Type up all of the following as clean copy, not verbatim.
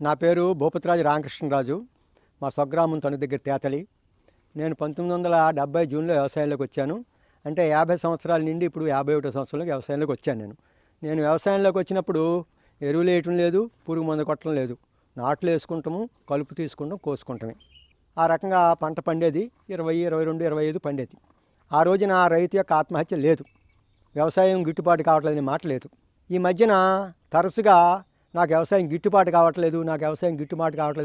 నా పేరు భూపతిరాజు రామకృష్ణరాజు. మా స్వగ్రామం తణుకు దగ్గర తేతలి. నేను 1970 జూన్లో వ్యవసాయంలోకి వచ్చాను. అంటే 50 సంవత్సరాల నుండి ఇప్పుడు 51వ సంవత్సరంలోకి వ్యవసాయంలోకి వచ్చాను. నేను వ్యవసాయంలోకి వచ్చినప్పుడు ఎరువులు వేయటం లేదు, పురుగు మందు కొట్టడం లేదు. నాట్లు వేసుకుంటాము, కలుపు తీసుకుంటాం, కోసుకుంటామే. ఆ రకంగా పంట పండేది. 20, 22, 25 పండేది. ఆ రోజున రైతు యొక్క ఆత్మహత్య లేదు. వ్యవసాయం గిట్టుబాటు కావట్లేదనే మాట లేదు. ఈ మధ్యన తరచుగా నాకు వ్యవసాయం గిట్టుబాటు కావట్లేదు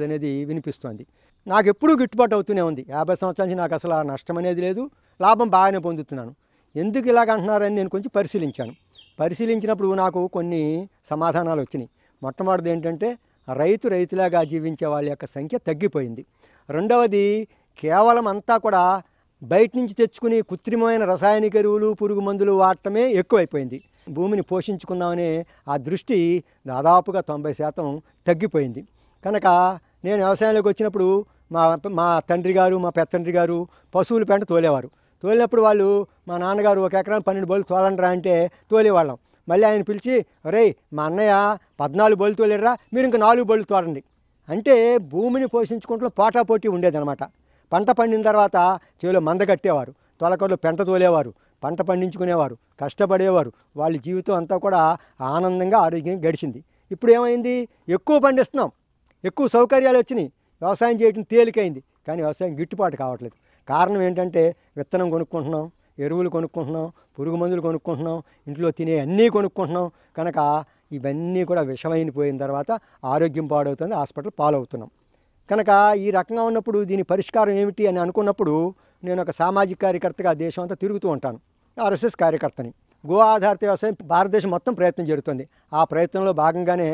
అనేది వినిపిస్తుంది. నాకు ఎప్పుడూ గిట్టుబాటు అవుతూనే ఉంది. 50 సంవత్సరాల నుంచి నాకు అసలు నష్టం అనేది లేదు, లాభం బాగానే పొందుతున్నాను. ఎందుకు ఇలాగ అంటున్నారని నేను కొంచెం పరిశీలించినప్పుడు నాకు కొన్ని సమాధానాలు వచ్చినాయి. మొట్టమొదటిది ఏంటంటే రైతులాగా జీవించే వాళ్ళ యొక్క సంఖ్య తగ్గిపోయింది. రెండవది కేవలం అంతా కూడా బయట నుంచి తెచ్చుకుని కృత్రిమమైన రసాయనిక ఎరువులు, పురుగు మందులు వాడటమే ఎక్కువైపోయింది. భూమిని పోషించుకుందామనే ఆ దృష్టి దాదాపుగా 90% తగ్గిపోయింది. కనుక నేను వ్యవసాయంలోకి వచ్చినప్పుడు మా తండ్రి గారు, మా పెత్తండ్రి గారు పశువుల పెంట తోలినప్పుడు వాళ్ళు మా నాన్నగారు 1 ఎకరానికి 12 బోలు తోలండిరా అంటే తోలేవాళ్ళం. మళ్ళీ ఆయన పిలిచి, ఒరేయ్ మా అన్నయ్య 14 బోలు తోలేరా, మీరు ఇంకా 4 బోలు తోడండి అంటే భూమిని పోషించుకుంటూ పోటాపోటీ ఉండేదన్నమాట. పంట పండిన తర్వాత చేలో మంద కట్టేవారు, తొలకర్లు పెంట తోలేవారు, పంట పండించుకునేవారు, కష్టపడేవారు. వాళ్ళ జీవితం అంతా కూడా ఆనందంగా ఆరోగ్యంగా గడిచింది. ఇప్పుడు ఏమైంది? ఎక్కువ పండిస్తున్నాం, ఎక్కువ సౌకర్యాలు వచ్చినాయి, వ్యవసాయం చేయడం తేలికైంది, కానీ వ్యవసాయం గిట్టుబాటు కావట్లేదు. కారణం ఏంటంటే విత్తనం కొనుక్కుంటున్నాం, ఎరువులు కొనుక్కుంటున్నాం, పురుగు మందులు కొనుక్కుంటున్నాం, ఇంట్లో తినే అన్నీ కొనుక్కుంటున్నాం. కనుక ఇవన్నీ కూడా విషమైపోయిన తర్వాత ఆరోగ్యం పాడవుతుంది, హాస్పిటల్ పాలవుతున్నాం. కనుక ఈ రకంగా ఉన్నప్పుడు దీని పరిష్కారం ఏమిటి అని అనుకున్నప్పుడు నేను ఒక సామాజిక కార్యకర్తగా దేశం అంతా తిరుగుతూ ఉంటాను. ఆర్ఎస్ఎస్ కార్యకర్తని. గో ఆధారిత వ్యవసాయం భారతదేశం మొత్తం ప్రయత్నం జరుగుతుంది. ఆ ప్రయత్నంలో భాగంగానే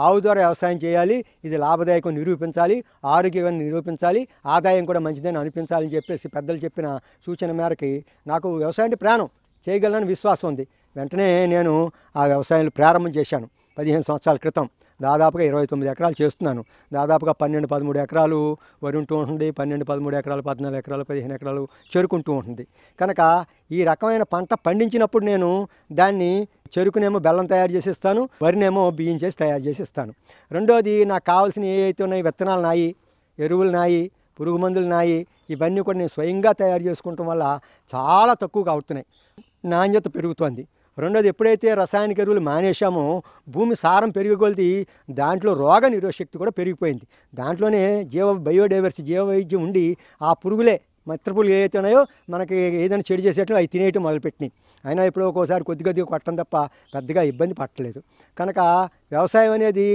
ఆవు ద్వారా వ్యవసాయం చేయాలి, ఇది లాభదాయకం నిరూపించాలి, ఆరోగ్యకరం నిరూపించాలి, ఆదాయం కూడా మంచిదని అనిపించాలని చెప్పేసి పెద్దలు చెప్పిన సూచన మేరకి నాకు వ్యవసాయం అంటే ప్రాణం, చేయగలనని విశ్వాసం ఉంది. వెంటనే నేను ఆ వ్యవసాయాన్ని ప్రారంభం చేశాను 15 సంవత్సరాల క్రితం. దాదాపుగా 29 ఎకరాలు చేస్తున్నాను. దాదాపుగా 12-13 ఎకరాలు వరి ఉంటూ ఉంటుంది, 12-13 ఎకరాలు, 14 ఎకరాలు, 15 ఎకరాలు చెరుకుంటూ ఉంటుంది. కనుక ఈ రకమైన పంట పండించినప్పుడు నేను దాన్ని చెరుకునేమో బెల్లం తయారు చేసి ఇస్తాను, వరినేమో బియ్యం చేసి తయారు చేసి ఇస్తాను. రెండోది నాకు కావాల్సిన ఏవైతే ఉన్నాయి, విత్తనాలు నాయి, ఎరువులు నాయి, పురుగు మందులు నాయి, ఇవన్నీ కూడా నేను స్వయంగా తయారు చేసుకోవటం వల్ల చాలా తక్కువగా అవుతున్నాయి, నాణ్యత పెరుగుతోంది. రెండోది ఎప్పుడైతే రసాయనిక ఎరువులు మానేశామో భూమి సారం పెరిగొలిది దాంట్లో రోగ నిరోధశక్తి కూడా పెరిగిపోయింది. దాంట్లోనే బయోడైవర్సిటీ, జీవవైవిధ్యం ఉండి ఆ పురుగులే మిత్ర పురుగులు ఏవైతే ఉన్నాయో మనకి ఏదైనా చెడు చేసేట్లు అవి తినేయటం మొదలుపెట్టినాయి. అయినా ఇప్పుడు ఒక్కోసారి కొద్దిగా కొట్టడం తప్ప పెద్దగా ఇబ్బంది పట్టలేదు. కనుక వ్యవసాయం అనేది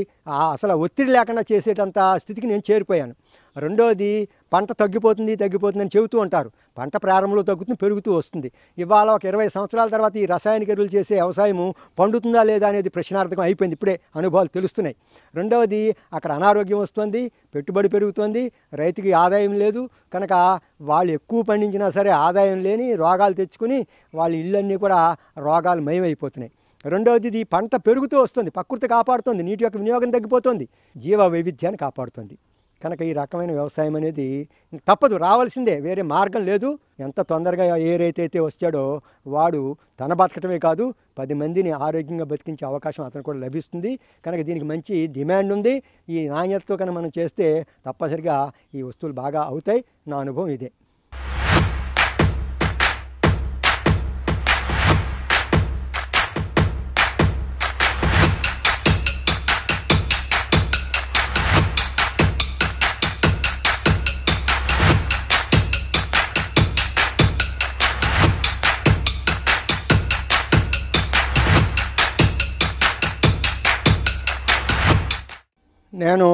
అసలు ఒత్తిడి లేకుండా చేసేటంత స్థితికి నేను చేరిపోయాను. రెండోది పంట తగ్గిపోతుందని చెబుతూ ఉంటారు. పంట ప్రారంభంలో తగ్గుతుంది, పెరుగుతూ వస్తుంది. ఇవాళ ఒక 20 సంవత్సరాల తర్వాత ఈ రసాయనిక ఎరువులు చేసే వ్యవసాయము పండుతుందా లేదా అనేది ప్రశ్నార్థకం అయిపోయింది. ఇప్పుడే అనుభవాలు తెలుస్తున్నాయి. రెండవది అక్కడ అనారోగ్యం వస్తుంది, పెట్టుబడి పెరుగుతుంది, రైతుకి ఆదాయం లేదు. కనుక వాళ్ళు ఎక్కువ పండించినా సరే ఆదాయం లేని రోగాలు తెచ్చుకుని వాళ్ళ ఇళ్ళన్నీ కూడా రోగాలు మయమైపోతున్నాయి. రెండవది ఇది పంట పెరుగుతూ వస్తుంది, ప్రకృతి కాపాడుతుంది, నీటి యొక్క వినియోగం తగ్గిపోతుంది, జీవ వైవిధ్యాన్ని కాపాడుతుంది. కనుక ఈ రకమైన వ్యవసాయం అనేది తప్పదు, రావాల్సిందే, వేరే మార్గం లేదు. ఎంత తొందరగా ఏ రైతైతే వచ్చాడో వాడు తన బతకటమే కాదు 10 మందిని ఆరోగ్యంగా బతికించే అవకాశం అతను కూడా లభిస్తుంది. కనుక దీనికి మంచి డిమాండ్ ఉంది. ఈ నాణ్యతతో కనుక మనం చేస్తే తప్పనిసరిగా ఈ వస్తువులు బాగా అవుతాయి. నా అనుభవం ఇదే. నేను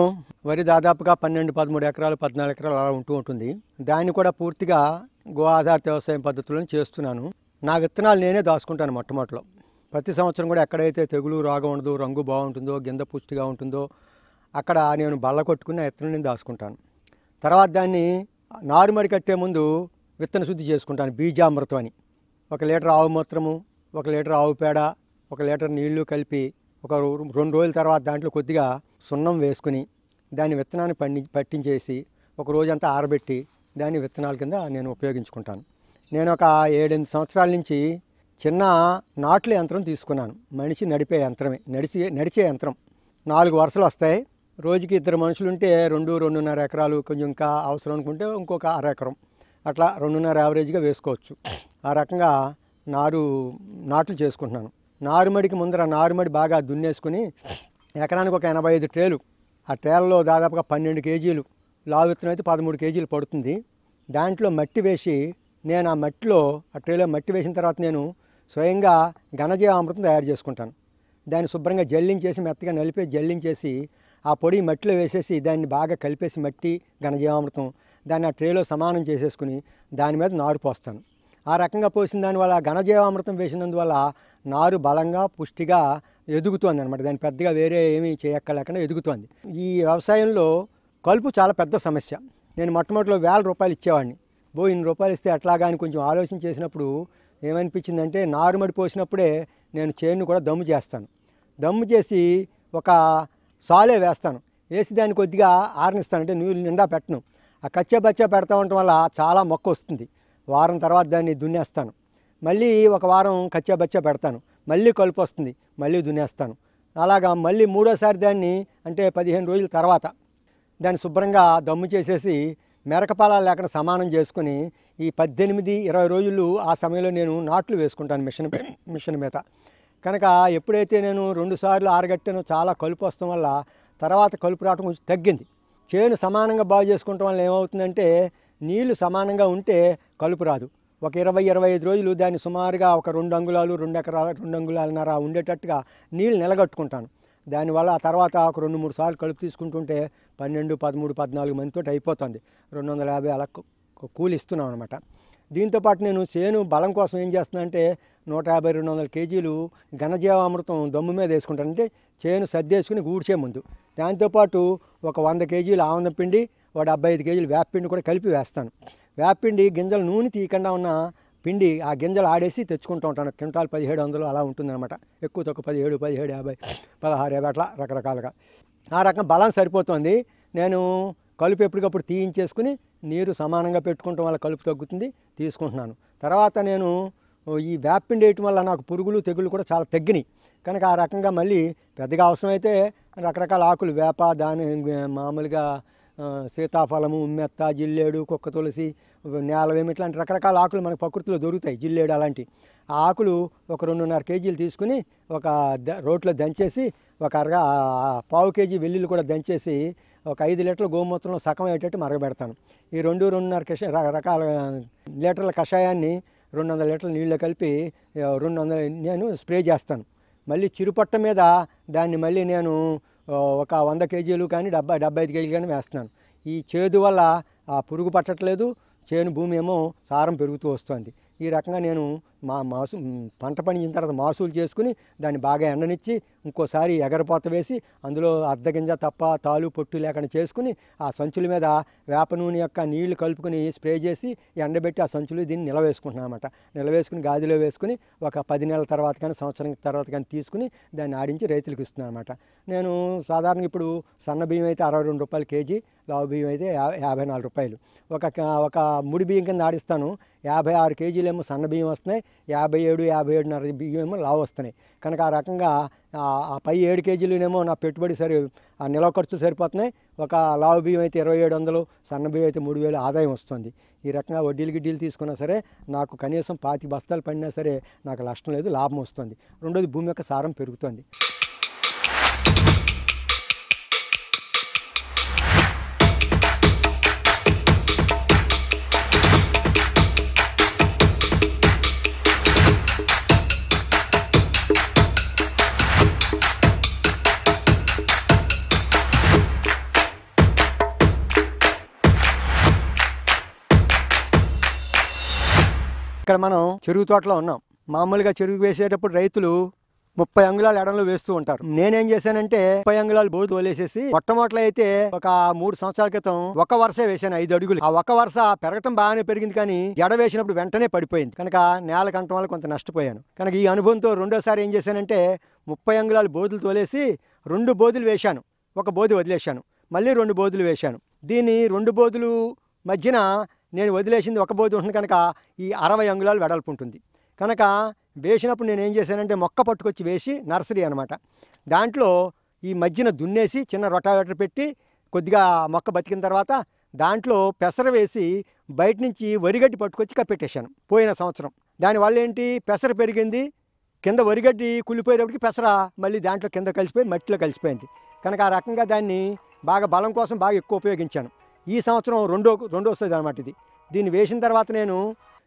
వరి దాదాపుగా 12-13 ఎకరాలు, 14 ఎకరాలు అలా ఉంటుంది. దాన్ని కూడా పూర్తిగా గో ఆధారిత వ్యవసాయం పద్ధతులను చేస్తున్నాను. నా విత్తనాలు నేనే దాచుకుంటాను మొట్టమొదటిలో. ప్రతి సంవత్సరం కూడా ఎక్కడైతే తెగులు రోగం ఉండదు, రంగు బాగుంటుందో, గింజ పుష్టిగా ఉంటుందో అక్కడ నేను బల్ల కొట్టుకుని విత్తనం నేను దాచుకుంటాను. తర్వాత దాన్ని నారుమడి కట్టే ముందు విత్తన శుద్ధి చేసుకుంటాను, బీజామృతం అని. 1 లీటర్ ఆవు మూత్రము, 1 లీటర్ ఆవు పేడ, 1 లీటర్ నీళ్లు కలిపి ఒక 2 రోజుల తర్వాత దాంట్లో కొద్దిగా సున్నం వేసుకుని దాన్ని విత్తనాన్ని పట్టించేసి ఒక రోజంతా ఆరబెట్టి దాన్ని విత్తనాల కింద నేను ఉపయోగించుకుంటాను. నేను ఒక 7-8 సంవత్సరాల నుంచి చిన్న నాట్ల యంత్రం తీసుకున్నాను. మనిషి నడిపే యంత్రమే, నడిచే యంత్రం. 4 వరుసలు వస్తాయి, రోజుకి ఇద్దరు మనుషులుంటే 2-2.5 ఎకరాలు, కొంచెం ఇంకా అవసరం అనుకుంటే ఇంకొక ఎకరం, అట్లా 2.5 యావరేజ్గా వేసుకోవచ్చు. ఆ రకంగా నాట్లు చేసుకుంటున్నాను. నారుమడికి ముందర నారుమడి బాగా దున్నేసుకుని ఎకరానికి ఒక 85 ట్రేలు, ఆ ట్రేలలో దాదాపుగా 12 కేజీలు లావు విత్తనం అయితే 13 కేజీలు పడుతుంది. దాంట్లో మట్టి వేసి నేను ఆ ట్రేలో మట్టి వేసిన తర్వాత నేను స్వయంగా ఘనజీవామృతం తయారు చేసుకుంటాను. దాన్ని శుభ్రంగా జల్లించేసి, మెత్తగా నలిపి జల్లించేసి ఆ పొడి మట్టిలో వేసేసి దాన్ని బాగా కలిపేసి మట్టి ఘనజీవామృతం దాన్ని ఆ ట్రేలో సమానం చేసేసుకుని దాని మీద నారు పోస్తాను. ఆ రకంగా పోసిన దానివల్ల ఘనజీవామృతం వేసినందువల్ల నారు బలంగా పుష్టిగా ఎదుగుతోంది అనమాట. దాన్ని పెద్దగా వేరే ఏమీ చేయక్కర్లేకుండా ఎదుగుతోంది. ఈ వ్యవసాయంలో కలుపు చాలా పెద్ద సమస్య. నేను మొట్టమొదటిలో ₹1000 ఇచ్చేవాడిని. ఇన్ని రూపాయలు ఇస్తే ఎట్లాగా అని కొంచెం ఆలోచన చేసినప్పుడు ఏమనిపించిందంటే, నారుమడి పోసినప్పుడే నేను చేనును కూడా దమ్ము చేస్తాను. దమ్ము చేసి ఒక సాలే వేస్తాను. వేసి దాన్ని కొద్దిగా ఆరనిస్తాను. అంటే నీళ్ళు నిండా పెట్టను. ఆ కచ్చా బచ్చా పెడతా ఉండటం వల్ల చాలా మొక్క వస్తుంది. వారం తర్వాత దాన్ని దున్నేస్తాను. మళ్ళీ ఒక వారం కచ్చా బచ్చా పెడతాను. మళ్ళీ కలుపు వస్తుంది, మళ్ళీ దున్నేస్తాను. అలాగా మళ్ళీ మూడోసారి దాన్ని, అంటే 15 రోజుల తర్వాత దాన్ని శుభ్రంగా దమ్ము చేసేసి మెరకపాలాలు లేకుండా సమానం చేసుకుని ఈ 18-20 రోజులు ఆ సమయంలో నేను నాట్లు వేసుకుంటాను మిషన్ మీద. కనుక ఎప్పుడైతే నేను 2 సార్లు ఆరగట్టానో చాలా కలుపు వస్తాం వల్ల తర్వాత కలుపు రావడం కొంచెం తగ్గింది. చేను సమానంగా బాగు చేసుకోవటం వల్ల ఏమవుతుందంటే, నీళ్లు సమానంగా ఉంటే కలుపు రాదు. ఒక 20-25 రోజులు దాన్ని సుమారుగా ఒక 2 అంగుళాలు, 2 ఎకరాలు, 2 అంగుళాలన్నర ఉండేటట్టుగా నీళ్ళు నిలగట్టుకుంటాను. దానివల్ల ఆ తర్వాత ఒక 2-3 సార్లు కలుపు తీసుకుంటుంటే 12, 13, 14 మందితో అయిపోతుంది. 250 అలా కూలి ఇస్తున్నాం అనమాట. దీంతోపాటు నేను చేను బలం కోసం ఏం చేస్తున్నానంటే 150-200 కేజీలు ఘనజీవామృతం దమ్ము మీద వేసుకుంటాను. అంటే చేను సర్దేసుకుని ఊడ్చే ముందు. దాంతోపాటు ఒక 100 కేజీలు ఆవందం పిండి, ఒక 75 కేజీలు వేపపిండి కూడా కలిపి వేస్తాను. వేపపిండి గింజలు నూనె తీయకుండా ఉన్న పిండి ఆ గింజలు ఆడేసి తెచ్చుకుంటూ ఉంటాను. క్వింటాల్ 1700 అలా ఉంటుందన్నమాట. ఎక్కువ తక్కువ 17, 17, 50, 16, అట్లా రకరకాలుగా. ఆ రకం బలం సరిపోతుంది. నేను కలుపు ఎప్పటికప్పుడు తీయించేసుకుని నీరు సమానంగా పెట్టుకోవటం వల్ల కలుపు తగ్గుతుంది, తీసుకుంటున్నాను. తర్వాత నేను ఈ వేపపిండి వేయటం వల్ల నాకు పురుగులు తెగుళ్ళు కూడా చాలా తగ్గినాయి. కనుక ఆ రకంగా మళ్ళీ పెద్దగా అవసరమైతే రకరకాల ఆకులు, వేప, దాని మామూలుగా సీతాఫలము, ఉమ్మెత్త, జిల్లేడు, కుక్క తులసి, నేలవేమి, ఇట్లాంటి రకరకాల ఆకులు మనకు ప్రకృతిలో దొరుకుతాయి. జిల్లేడు అలాంటి ఆ ఆకులు ఒక 2.5 కేజీలు తీసుకుని ఒక రోట్లో దంచేసి, ఒక పావు కేజీ వెల్లుల్లి కూడా దంచేసి ఒక 5 లీటర్ల గోమూత్రంలో సగం అయ్యేటట్టు మరగబెడతాను. ఈ 2-2.5 రకాల లీటర్ల కషాయాన్ని 200 లీటర్ల నీళ్ళు కలిపి 200 నేను స్ప్రే చేస్తాను. మళ్ళీ చిరుపట్ట మీద దాన్ని మళ్ళీ నేను ఒక 100 కేజీలు కానీ 70-75 కేజీలు కానీ వేస్తున్నాను. ఈ చేదు వల్ల ఆ పురుగు పట్టట్లేదు, చేను భూమి ఏమో సారం పెరుగుతూ వస్తుంది. ఈ రకంగా నేను పంట పండించిన తర్వాత మాసూలు చేసుకుని దాన్ని బాగా ఎండనిచ్చి ఇంకోసారి ఎగరపోత వేసి అందులో అర్ధగింజ తప్ప తాలు పొట్టు లేకుండా చేసుకుని ఆ సంచుల మీద వేప నూనె యొక్క నీళ్లు కలుపుకొని స్ప్రే చేసి ఎండబెట్టి ఆ సంచులు దీన్ని నిలవేసుకుంటున్నాను అనమాట. నిలవేసుకుని గాదిలో వేసుకుని ఒక 10 నెలల తర్వాత కానీ సంవత్సరం తర్వాత కానీ తీసుకుని దాన్ని ఆడించి రైతులకు ఇస్తున్నాను అనమాట. నేను సాధారణంగా ఇప్పుడు సన్న బియ్యం అయితే ₹62 కేజీ, లావు బియ్యం అయితే ₹54. ఒక ముడి బియ్యం కింద ఆడిస్తాను. 56 కేజీలేమో సన్న బియ్యం వస్తున్నాయి, 57-57.5 బియ్యం ఏమో లావు వస్తున్నాయి. కనుక ఆ రకంగా ఆ పై 7 కేజీలునేమో నా పెట్టుబడి ఆ నిలవ ఖర్చులు సరిపోతున్నాయి. ఒక లావు బియ్యం అయితే 2700, సన్న బియ్యం అయితే 3000 ఆదాయం వస్తుంది. ఈ రకంగా వడ్డీలు గిడ్డీలు తీసుకున్నా సరే నాకు కనీసం 25 బస్తాలు పడినా సరే నాకు నష్టం లేదు, లాభం వస్తుంది. రెండోది భూమి యొక్క సారం పెరుగుతుంది. ఇక్కడ మనం చెరుకు తోటలో ఉన్నాం. మామూలుగా చెరుకు వేసేటప్పుడు రైతులు 30 అంగుళాలు ఎడంలో వేస్తూ ఉంటారు. నేనేం చేశానంటే 30 అంగుళాలు బోధు వదిలేసేసి మొట్టమొదట్లో అయితే ఒక 3 సంవత్సరాల క్రితం ఒక వరుస వేసాను 5 అడుగులు. ఆ ఒక వరుస పెరగటం బాగానే పెరిగింది, కానీ జడ వేసినప్పుడు వెంటనే పడిపోయింది. కనుక నేల కంటం వల్ల కొంత నష్టపోయాను. కనుక ఈ అనుభవంతో రెండోసారి ఏం చేశానంటే 30 అంగుళాలు బోధులు తోలేసి 2 బోధులు వేశాను, ఒక బోధి వదిలేశాను, మళ్ళీ 2 బోధులు వేశాను. దీన్ని 2 బోధులు మధ్యన నేను వదిలేసింది ఒక బోధి ఉంటుంది కనుక ఈ 60 అంగుళాలు వెడల్పు ఉంటుంది. కనుక వేసినప్పుడు నేను ఏం చేశానంటే మొక్క పట్టుకొచ్చి వేసి, నర్సరీ అనమాట, దాంట్లో ఈ మధ్యన దున్నేసి చిన్న రొటావేటర్ పెట్టి కొద్దిగా మొక్క బతికిన తర్వాత దాంట్లో పెసర వేసి బయట నుంచి వరిగడ్డి పట్టుకొచ్చి కప్పెట్టేశాను పోయిన సంవత్సరం. దానివల్ల ఏంటి, పెసర పెరిగింది, కింద వరిగడ్డి కుళ్ళిపోయేటప్పటికి పెసర మళ్ళీ దాంట్లో కింద కలిసిపోయి మట్టిలో కలిసిపోయింది. కనుక ఆ రకంగా దాన్ని బాగా బలం కోసం బాగా ఎక్కువ ఉపయోగించాను. ఈ సంవత్సరం రెండోస్తుంది అనమాట ఇది. దీన్ని వేసిన తర్వాత నేను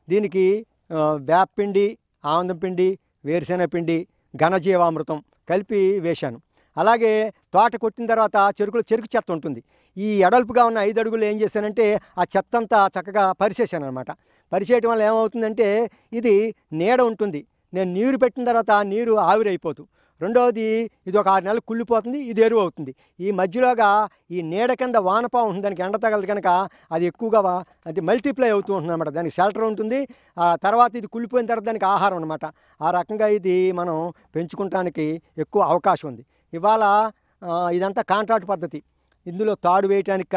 దీనికి వేపపిండి, ఆముదం పిండి, వేరుశెనగ పిండి, ఘనజీవామృతం కలిపి వేశాను. అలాగే తోట కొట్టిన తర్వాత చెరుకు చెత్త ఉంటుంది. ఈ ఎడల్పుగా ఉన్న 5 అడుగులు ఏం చేశానంటే ఆ చెత్త అంతా చక్కగా పరిచేశాను అనమాట. పరిచేయటం వల్ల ఏమవుతుందంటే ఇది నీడ ఉంటుంది. నేను నీరు పెట్టిన తర్వాత నీరు ఆవిరైపోతుంది. రెండవది ఇది ఒక 6 నెలలు కుళ్ళిపోతుంది, ఇది ఎరువు అవుతుంది. ఈ మధ్యలోగా ఈ నీడ కింద వానపాము ఉంటుంది, దానికి ఎండ తగలదు కనుక అది ఎక్కువగా అంటే మల్టిప్లై అవుతూ ఉంటుంది అనమాట. దానికి షెల్టర్ ఉంటుంది. తర్వాత ఇది కుళ్ళిపోయిన తర్వాత దానికి ఆహారం అనమాట. ఆ రకంగా ఇది మనం పెంచుకోవటానికి ఎక్కువ అవకాశం ఉంది. ఇవాళ ఇదంతా కాంట్రాక్ట్ పద్ధతి. ఇందులో తాడు వేయటానికి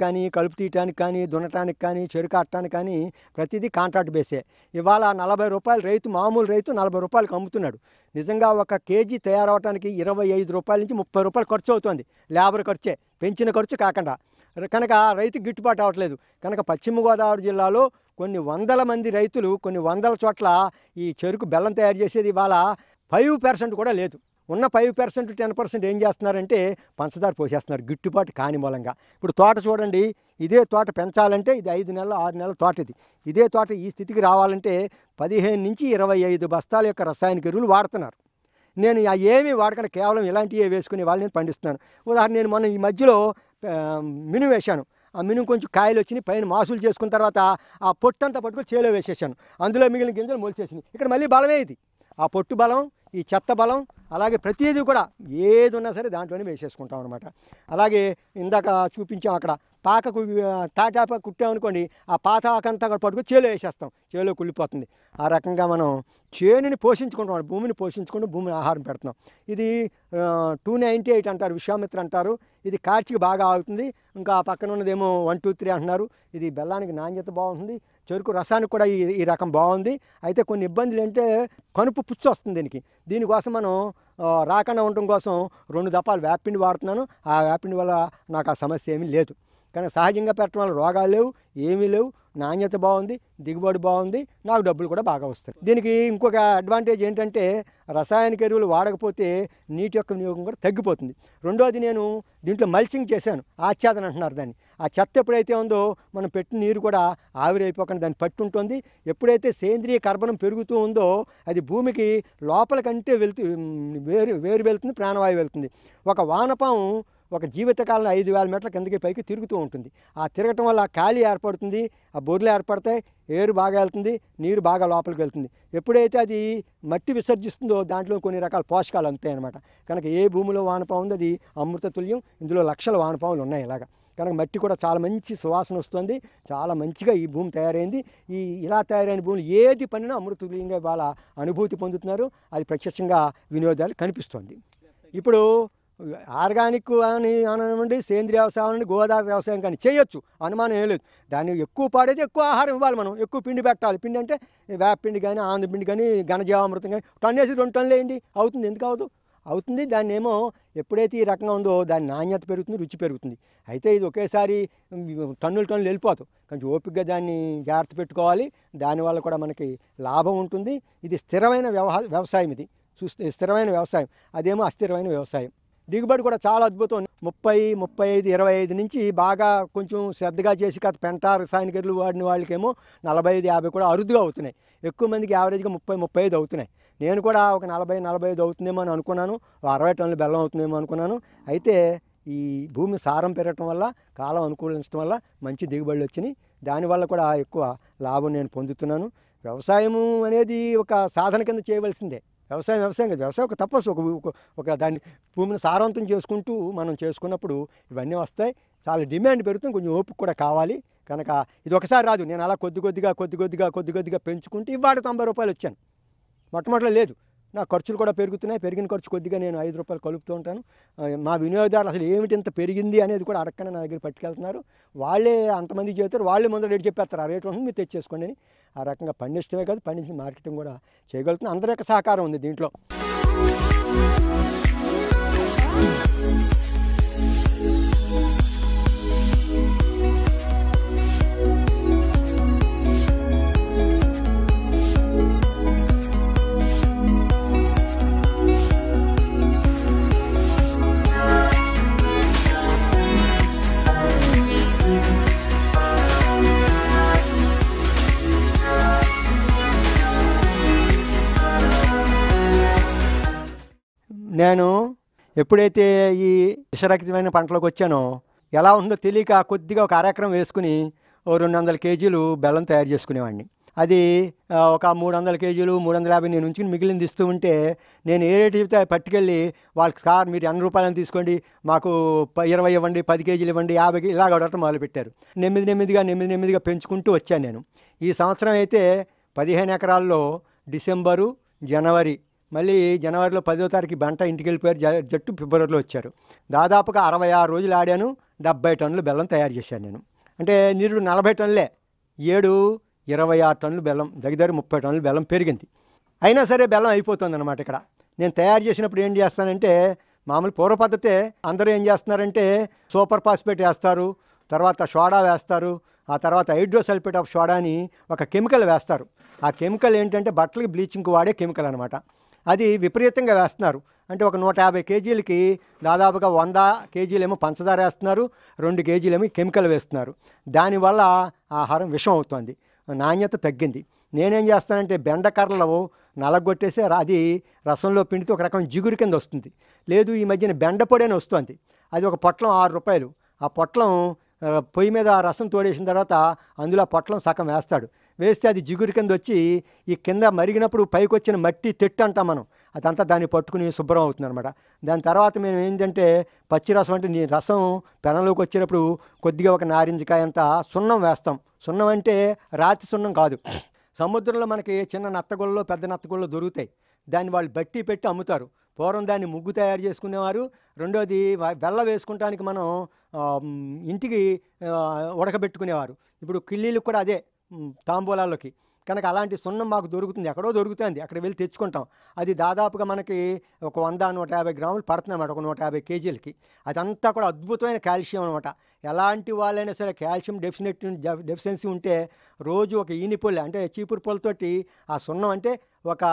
కానీ కలుపు తీయటానికి కానీ దున్నటానికి కానీ చెరుకు అట్టడానికి కానీ ప్రతిదీ కాంట్రాక్ట్ బేసే. ఇవాళ 40 రూపాయలు రైతు, మామూలు రైతు 40 రూపాయలకు అమ్ముతున్నాడు. నిజంగా ఒక కేజీ తయారవడానికి 25 రూపాయల నుంచి 30 రూపాయలు ఖర్చు అవుతుంది. లేబర్ ఖర్చే, పెంచిన ఖర్చు కాకుండా. కనుక రైతుకి గిట్టుబాటు అవ్వట్లేదు. కనుక పశ్చిమ గోదావరి జిల్లాలో కొన్ని వందల మంది రైతులు కొన్ని వందల చోట్ల ఈ చెరుకు బెల్లం తయారు చేసేది ఇవాళ 5% కూడా లేదు. ఉన్న 5% 10% ఏం చేస్తున్నారంటే పంచదార పోసేస్తున్నారు గిట్టుబాటు కాని మూలంగా. ఇప్పుడు తోట చూడండి, ఇదే తోట పెంచాలంటే ఇది 5 నెలలు 6 నెలల తోట ఇది. ఇదే తోట ఈ స్థితికి రావాలంటే 15 నుంచి 25 బస్తాల యొక్క రసాయనిక ఎరువులు వాడుతున్నారు. నేను ఏమీ వాడకుండా కేవలం ఇలాంటివే వేసుకుని వాళ్ళు నేను పండిస్తున్నాను. ఉదాహరణ నేను మొన్న ఈ మధ్యలో మినుము వేశాను. ఆ మినుము కొంచెం కాయలు వచ్చినాయి, పైన మాసులు చేసుకున్న తర్వాత ఆ పొట్టంతా పట్టుకొని చేలో వేసేసాను. అందులో మిగిలిన గింజలు మొలిచేసినాయి. ఇక్కడ మళ్ళీ బలమే ఇది. ఆ పొట్టు బలం, ఈ చెత్త బలం, అలాగే ప్రతిదీ కూడా ఏది ఉన్నా సరే దాంట్లోనే వేసేసుకుంటాం అనమాట. అలాగే ఇందాక చూపించాం అక్కడ పాకకు తాటాప కుట్టామనుకోండి, ఆ పాత ఆకంతా కూడా పట్టుకొని చేలో వేసేస్తాం, చేలో కుళ్ళిపోతుంది. ఆ రకంగా మనం చేనుని పోషించుకుంటాం, భూమిని పోషించుకుంటూ భూమిని ఆహారం పెడుతున్నాం. ఇది 298 అంటారు, విశ్వామిత్ర అంటారు. ఇది కార్చికి బాగా ఆగుతుంది. ఇంకా పక్కన ఉన్నదేమో 123 అంటున్నారు. ఇది బెల్లానికి నాణ్యత బాగుంటుంది, చెరుకు రసానికి కూడా ఈ రకం బాగుంది. అయితే కొన్ని ఇబ్బందులు అంటే కనుపు పుచ్చు వస్తుంది దీనికి. దీనికోసం మనం రాకుండా ఉండటం కోసం 2 దపాలు వేపపిండి వాడుతున్నాను. ఆ వేపపిండి వల్ల నాకు ఆ సమస్య ఏమీ లేదు. కానీ సహజంగా పెట్టడం వల్ల రోగాలు లేవు, ఏమీ లేవు, నాణ్యత బాగుంది, దిగుబడి బాగుంది, నాకు డబ్బులు కూడా బాగా వస్తాయి. దీనికి ఇంకొక అడ్వాంటేజ్ ఏంటంటే రసాయనిక ఎరువులు వాడకపోతే నీటి యొక్క వినియోగం కూడా తగ్గిపోతుంది. రెండోది నేను దీంట్లో మల్చింగ్ చేశాను, ఆచ్ఛాదన అంటున్నారు దాన్ని. ఆ చెత్త ఎప్పుడైతే ఉందో మనం పెట్టిన నీరు కూడా ఆవిరైపోకుండా దాన్ని పట్టు ఉంటుంది. ఎప్పుడైతే సేంద్రియ కర్బనం పెరుగుతూ ఉందో అది భూమికి లోపల కంటే వేరు వెళ్తుంది, ప్రాణవాయువు వెళ్తుంది. ఒక వానపాము ఒక జీవితకాలంలో 5,000 మీటర్ల కిందకి పైకి తిరుగుతూ ఉంటుంది. ఆ తిరగటం వల్ల ఖాళీ ఏర్పడుతుంది, ఆ బొర్రెలు ఏర్పడతాయి, ఏరు బాగా వెళ్తుంది, నీరు బాగా లోపలికి వెళ్తుంది. ఎప్పుడైతే అది మట్టి విసర్జిస్తుందో దాంట్లో కొన్ని రకాల పోషకాలు అందుతాయి అన్నమాట. కనుక ఏ భూమిలో వానపాము ఉందో అది అమృత తుల్యం. ఇందులో లక్షల వానపాములు ఉన్నాయి ఇలాగా. కనుక మట్టి కూడా చాలా మంచి సువాసన వస్తుంది, చాలా మంచిగా ఈ భూమి తయారైంది. ఇలా తయారైన భూములు ఏది పనినా అమృత తుల్యంగా వాళ్ళ అనుభూతి పొందుతున్నారు. అది ప్రత్యక్షంగా వినోదాలు కనిపిస్తుంది. ఇప్పుడు ఆర్గానిక్ అని అనండి, సేంద్రియ వ్యవసాయం అని, గోదావరి వ్యవసాయం కానీ చేయొచ్చు, అనుమానం ఏం లేదు. దాన్ని ఎక్కువ పాడైతే ఎక్కువ ఆహారం ఇవ్వాలి, మనం ఎక్కువ పిండి పెట్టాలి. పిండి అంటే వేపపిండి కానీ, ఆంధ్ర పిండి కానీ, ఘనజీవామృతం కానీ, టన్నేసి 2 టన్నులు వేయండి, అవుతుంది. ఎందుకు అవుతుంది. దాన్ని ఏమో ఎప్పుడైతే ఈ రకంగా ఉందో దాని నాణ్యత పెరుగుతుంది, రుచి పెరుగుతుంది. అయితే ఇది ఒకేసారి టన్నులు వెళ్ళిపోతాం. కొంచెం ఓపికగా దాన్ని జాగ్రత్త పెట్టుకోవాలి. దానివల్ల కూడా మనకి లాభం ఉంటుంది. ఇది స్థిరమైన వ్యవసాయం. ఇది చూస్తే స్థిరమైన వ్యవసాయం, అదేమో అస్థిరమైన వ్యవసాయం. దిగుబడి కూడా చాలా అద్భుతం. 30, 35, 25 నుంచి బాగా కొంచెం శ్రద్ధగా చేసి కాదు పెంట రసాయనిక ఎరువులు వాడిన వాళ్ళకేమో 45, 50 కూడా అరుదుగా అవుతున్నాయి. ఎక్కువ మందికి యావరేజ్గా 30, 35 అవుతున్నాయి. నేను కూడా ఒక 40, 45 అవుతుందేమో అని అనుకున్నాను. 60 టన్నుల బెల్లం అవుతుందేమో అనుకున్నాను. అయితే ఈ భూమి సారం పెరగటం వల్ల, కాలం అనుకూలించడం వల్ల మంచి దిగుబడులు వచ్చినాయి. దానివల్ల కూడా ఎక్కువ లాభం నేను పొందుతున్నాను. వ్యవసాయము అనేది ఒక సాధన కింద చేయవలసిందే. వ్యవసాయం కాదు, వ్యవసాయం ఒక తపస్సు. ఒక దాన్ని భూమిని సారవంతం చేసుకుంటూ మనం చేసుకున్నప్పుడు ఇవన్నీ వస్తాయి. చాలా డిమాండ్ పెరుగుతుంది, కొంచెం ఓపిక కూడా కావాలి. కనుక ఇది ఒకసారి రాదు. నేను అలా కొద్దిగా పెంచుకుంటూ ఇవాళ 90 రూపాయలు వచ్చాను. మొట్టమొదటిలో లేదు. నా ఖర్చులు కూడా పెరుగుతున్నాయి. పెరిగిన ఖర్చు కొద్దిగా నేను 5 రూపాయలు కలుపుతూ ఉంటాను. మా వినియోగదారులు అసలు ఏమిటి ఇంత పెరిగింది అనేది కూడా అడగకుండా నా దగ్గర పట్టుకెళ్తున్నారు. వాళ్ళే అంతమంది చేస్తారు, వాళ్ళే ముందర రేటు చెప్పేస్తారు, ఆ రేటు ఉంటుంది మీరు తెచ్చేసుకోండి అని. ఆ రకంగా పండించడమే కాదు, పండించిన మార్కెటింగ్ కూడా చేయగలుగుతుంది. అందరి యొక్క సహకారం ఉంది దీంట్లో. నేను ఎప్పుడైతే ఈ విషరహితమైన పంటలోకి వచ్చానో ఎలా ఉందో తెలియక కొద్దిగా ఒక అరెకరం వేసుకుని ఓ 200 కేజీలు బెల్లం తయారు చేసుకునేవాడిని. అది ఒక 300 కేజీలు 350 నేను ఉంచుకుని మిగిలింది ఇస్తూ ఉంటే నేను ఏ రేటు చెప్తే పట్టుకెళ్ళి వాళ్ళకి సార్ మీరు ఎన్ని రూపాయలని తీసుకోండి, మాకు 20 ఇవ్వండి, 10 కేజీలు ఇవ్వండి, 50 ఇలాగ అడగటం మొదలుపెట్టారు. నెమ్మదిగా పెంచుకుంటూ వచ్చాను నేను. ఈ సంవత్సరం అయితే 15 ఎకరాల్లో డిసెంబరు, జనవరి, మళ్ళీ జనవరిలో 10వ తారీఖు బంట ఇంటికి వెళ్ళిపోయారు. జట్టు ఫిబ్రవరిలో వచ్చారు. దాదాపుగా 66 రోజులు ఆడాను. 70 టన్నులు బెల్లం తయారు చేశాను నేను. అంటే నీరు 40 టన్నులే, 26 టన్నులు బెల్లం, దగ్గర 30 టన్నులు బెల్లం పెరిగింది. అయినా సరే బెల్లం అయిపోతుంది అన్నమాట. ఇక్కడ నేను తయారు చేసినప్పుడు ఏం చేస్తానంటే మామూలు పూర్వ పద్ధతే. అందరూ ఏం చేస్తున్నారంటే సూపర్ ఫాస్ఫేట్ వేస్తారు, తర్వాత సోడా వేస్తారు, ఆ తర్వాత హైడ్రోసల్ఫేట్ ఆఫ్ సోడా అని ఒక కెమికల్ వేస్తారు. ఆ కెమికల్ ఏంటంటే బట్టలకి బ్లీచింగ్కి వాడే కెమికల్ అనమాట. అది విపరీతంగా వేస్తున్నారు. అంటే ఒక 150 కేజీలకి దాదాపుగా 100 కేజీలేమో పంచదార వేస్తున్నారు, 2 కేజీలేమో కెమికల్ వేస్తున్నారు. దానివల్ల ఆహారం విషం అవుతుంది, నాణ్యత తగ్గింది. నేనేం చేస్తానంటే బెండకర్రలు నలగొట్టేసి అది రసంలో పిండితే ఒక రకం జిగురు కింద వస్తుంది. లేదు ఈ మధ్యన బెండపొడి అని వస్తుంది, అది ఒక పొట్లం 6 రూపాయలు. ఆ పొట్లం పొయ్యి మీద రసం తోడేసిన తర్వాత అందులో ఆ పొట్లం సగం వేస్తాడు. వేస్తే అది జిగురు కింద వచ్చి ఈ కింద మరిగినప్పుడు పైకి వచ్చిన మట్టి తెట్టు అంటాం మనం, అదంతా దాన్ని పట్టుకుని శుభ్రం అవుతుంది అనమాట. దాని తర్వాత మేము ఏంటంటే పచ్చిరసం అంటే నీ రసం పెనంలోకి వచ్చేటప్పుడు కొద్దిగా ఒక నారింజకాయ అంతా సున్నం వేస్తాం. సున్నం అంటే రాతి సున్నం కాదు, సముద్రంలో మనకి చిన్న నత్తగుళ్ళలో పెద్ద నత్తగుళ్ళలో దొరుకుతాయి. దాన్ని వాళ్ళు బట్టి పెట్టి అమ్ముతారు. పూర్వం దాన్ని ముగ్గు తయారు చేసుకునేవారు. రెండోది బెల్లం వేసుకుంటానికి మనం ఇంటికి ఉడకబెట్టుకునేవారు. ఇప్పుడు కిళ్ళీలకు కూడా అదే తాంబూలాల్లోకి. కనుక అలాంటి సున్నం మాకు దొరుకుతుంది, ఎక్కడో దొరుకుతుంది, అక్కడ వెళ్ళి తెచ్చుకుంటాం. అది దాదాపుగా మనకి ఒక 100-150 గ్రాములు పడుతుంది అనమాట, ఒక 150 కేజీలకి. అదంతా కూడా అద్భుతమైన కాల్షియం అనమాట. ఎలాంటి వాళ్ళైనా సరే కాల్షియం డెఫిషియన్సీ ఉంటే రోజు ఒక ఈనిపొల్లి అంటే చీపురు పొలతోటి ఆ సున్నం అంటే ఒక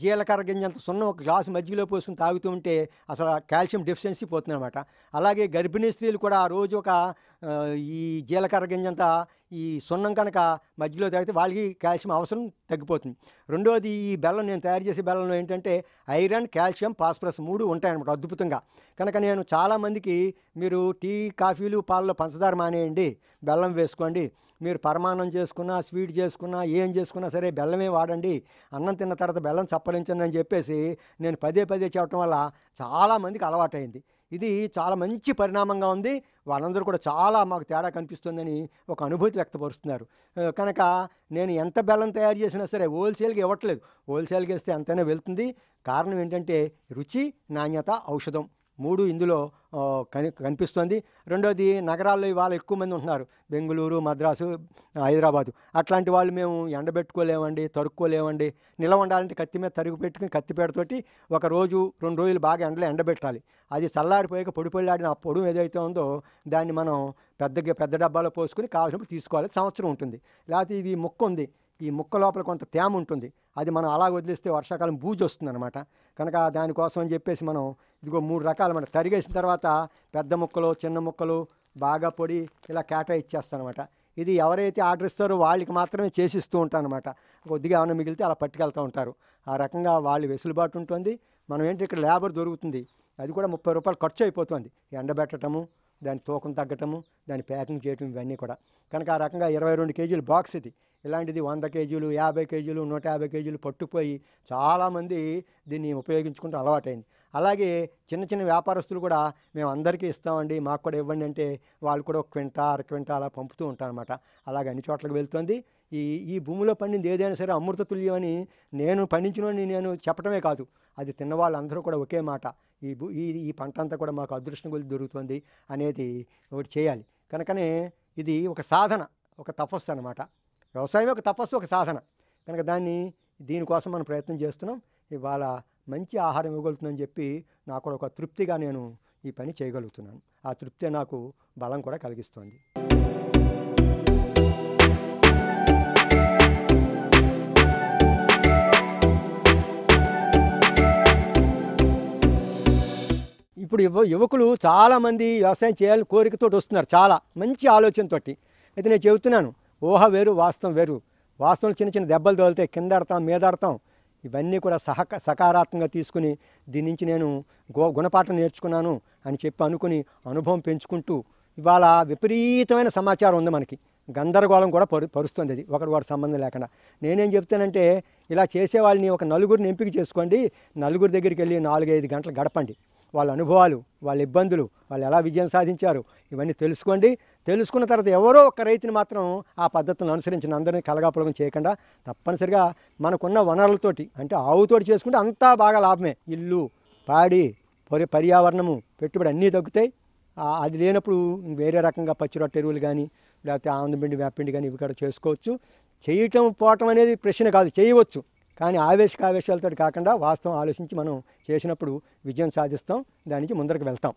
జీలకర్ర గింజంత సున్నం ఒక గ్లాసు మజ్జిగలో పోసుకుని తాగుతూ ఉంటే అసలు కాల్షియం డెఫిషియన్సీ పోతుంది అనమాట. అలాగే గర్భిణీ స్త్రీలు కూడా ఆ రోజు ఒక ఈ జీలకర్ర గింజంత ఈ సున్నం కనుక మధ్యలో తాగితే వాళ్ళకి కాల్షియం అవసరం తగ్గిపోతుంది. రెండోది ఈ బెల్లం నేను తయారు చేసే బెల్లంలో ఏంటంటే ఐరన్, కాల్షియం, ఫాస్ఫరస్ 3 ఉంటాయన్నమాట అద్భుతంగా. కనుక నేను చాలామందికి మీరు టీ, కాఫీలు, పాలలో పంచదార మానేయండి, బెల్లం వేసుకోండి, మీరు పరమాన్నం చేసుకున్నా, స్వీట్ చేసుకున్నా, ఏం చేసుకున్నా సరే బెల్లమే వాడండి, అన్నం తిన్న తర్వాత బెల్లం చప్పరించండి అని చెప్పేసి నేను పదే చెప్పడం వల్ల చాలామందికి అలవాటైంది. ఇది చాలా మంచి పరిణామంగా ఉంది. వాళ్ళందరూ కూడా చాలా మాకు తేడా కనిపిస్తుందని ఒక అనుభూతి వ్యక్తపరుస్తున్నారు. కనుక నేను ఎంత బెల్లం తయారు చేసినా సరే హోల్సేల్గా ఇవ్వట్లేదు. హోల్సేల్గా ఇస్తే ఎంతైనా వెళ్తుంది. కారణం ఏంటంటే రుచి, నాణ్యత, ఔషధం 3 ఇందులో కనిపిస్తుంది. రెండోది నగరాల్లో ఇవాళ ఎక్కువ మంది ఉంటున్నారు, బెంగళూరు, మద్రాసు, హైదరాబాదు. అట్లాంటి వాళ్ళు మేము ఎండబెట్టుకోలేమండి, తరుక్కోలేమండి. నిలవ ఉండాలంటే కత్తి మీద తరుగు పెట్టుకుని కత్తిపేటతోటి ఒక రోజు 2 రోజులు బాగా ఎండలో ఎండబెట్టాలి. అది చల్లారిపోయాక పొడిలాడిన ఆ పొడి ఏదైతే ఉందో దాన్ని మనం పెద్ద డబ్బాలో పోసుకుని కావాల్సినప్పుడు తీసుకోవాలి. సంవత్సరం ఉంటుంది. లేకపోతే ఇది ముక్క ఉంది, ఈ ముక్క లోపల కొంత తేమ ఉంటుంది, అది మనం అలా వదిలేస్తే వర్షాకాలం బూజు వస్తుంది అనమాట. కనుక దానికోసం అని చెప్పేసి మనం ఇదిగో 3 రకాలు మనం తరిగేసిన తర్వాత పెద్ద ముక్కలు, చిన్న ముక్కలు, బాగా పొడి ఇలా కేటాయిచ్చేస్తాను అనమాట. ఇది ఎవరైతే ఆర్డర్ ఇస్తారో వాళ్ళకి మాత్రమే చేసిస్తూ ఉంటాను అనమాట. కొద్దిగా ఏమైనా మిగిలితే అలా పట్టుకెళ్తూ ఉంటారు. ఆ రకంగా వాళ్ళు వెసులుబాటు ఉంటుంది. మనం ఏంటి ఇక్కడ లేబర్ దొరుకుతుంది, అది కూడా 30 రూపాయలు ఖర్చు అయిపోతుంది. ఎండబెట్టడము, దాని తూకం తగ్గటము, దాన్ని ప్యాకింగ్ చేయటం, ఇవన్నీ కూడా. కనుక ఆ రకంగా 22 కేజీల బాక్స్ ఇది. ఇలాంటిది 100 కేజీలు, 50 కేజీలు, 150 కేజీలు పట్టుకుపోయి చాలామంది దీన్ని ఉపయోగించుకుంటూ అలవాటైంది. అలాగే చిన్న వ్యాపారస్తులు కూడా మేము అందరికీ ఇస్తామండి, మాకు కూడా ఇవ్వండి అంటే వాళ్ళు కూడా 1 క్వింటా, 1/2 క్వింటా అలా పంపుతూ ఉంటారు అనమాట. అలాగే అన్ని చోట్లకి వెళ్తుంది. ఈ భూమిలో పండింది ఏదైనా సరే అమృత తుల్యం అని నేను పండించినోని నేను చెప్పడమే కాదు, అది తిన్న వాళ్ళందరూ కూడా ఒకే మాట, ఈ పంట అంతా కూడా మాకు అదృష్టం కొద్ది దొరుకుతుంది అనేది ఒకటి చేయాలి. కనుకనే ఇది ఒక సాధన, ఒక తపస్సు అనమాట. వ్యవసాయం ఒక తపస్సు, ఒక సాధన. కనుక దీనికోసం మనం ప్రయత్నం చేస్తున్నాం. ఇవాళ మంచి ఆహారం ఇవ్వగలుగుతుందని చెప్పి నాకు కూడా ఒక తృప్తిగా నేను ఈ పని చేయగలుగుతున్నాను. ఆ తృప్తి నాకు బలం కూడా కలిగిస్తుంది. ఇప్పుడు యువకులు చాలామంది వ్యవసాయం చేయాలని కోరికతో వస్తున్నారు, చాలా మంచి ఆలోచనతో. అయితే నేను చెబుతున్నాను, ఊహ వేరు, వాస్తవం వేరు. వాస్తవం చిన్న దెబ్బలు తోలితే కింద ఆడతాం, మీద ఆడతాం, ఇవన్నీ కూడా సకారాత్మకంగా తీసుకుని దీని నుంచి నేను గుణపాఠం నేర్చుకున్నాను అని చెప్పి అనుకుని అనుభవం పెంచుకుంటూ ఇవాళ విపరీతమైన సమాచారం ఉంది మనకి, గందరగోళం కూడా పరుస్తుంది అది ఒకటి సంబంధం లేకుండా. నేనేం చెప్తానంటే ఇలా చేసే వాళ్ళని ఒక నలుగురిని ఎంపిక చేసుకోండి, నలుగురి దగ్గరికి వెళ్ళి 4-5 గంటలు గడపండి, వాళ్ళ అనుభవాలు, వాళ్ళ ఇబ్బందులు, వాళ్ళు ఎలా విజయం సాధించారు ఇవన్నీ తెలుసుకోండి. తెలుసుకున్న తర్వాత ఎవరో ఒక రైతుని మాత్రం ఆ పద్ధతులను అనుసరించిన అందరినీ కలగాపులగం చేయకుండా తప్పనిసరిగా మనకున్న వనరులతోటి అంటే ఆవుతోటి చేసుకుంటే అంతా బాగా లాభమే. ఇల్లు, పాడి, పర్యావరణము, పెట్టుబడి అన్నీ తగ్గుతాయి. అది లేనప్పుడు వేరే రకంగా పచ్చిరొట్ట ఎరువులు కానీ లేకపోతే ఆనందపిండి వేపపిండి కానీ ఇవి కూడా చేసుకోవచ్చు. చేయటం పోవటం అనేది ప్రశ్న కాదు, చేయవచ్చు. కానీ ఆవేశాలతో కాకుండా వాస్తవం ఆలోచించి మనం చేసినప్పుడు విజయం సాధిస్తాం, దానికి ముందరకు వెళ్తాం.